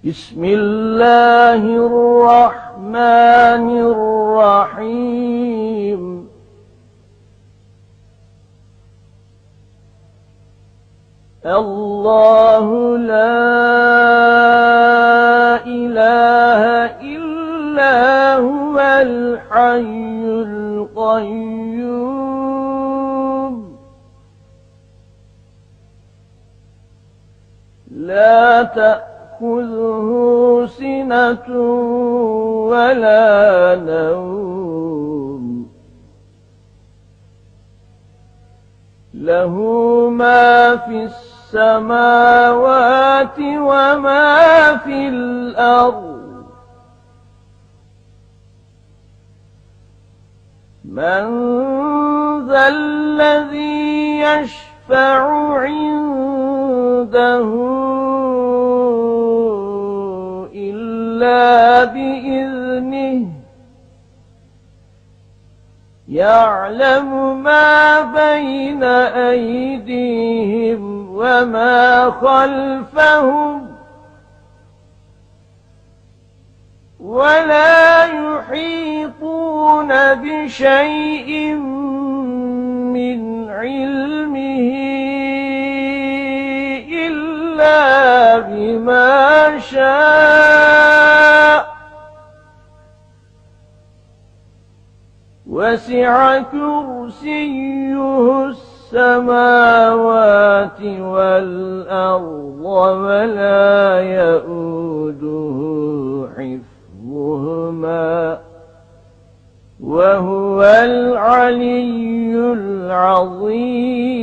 بسم الله الرحمن الرحيم الله لا إله إلا هو الحي القيوم لا تأخذه سنة ولا نوم له ما في السماوات وما في الأرض من ذا الذي يشفع عنده إلا بإذنه يعلم ما بين أيديهم وما خلفهم ولا يحيطون بشيء من علمه إلا بما شاء وسع كرسيه السماوات والأرض ولا يؤوده حفظهما وهو العلي العظيم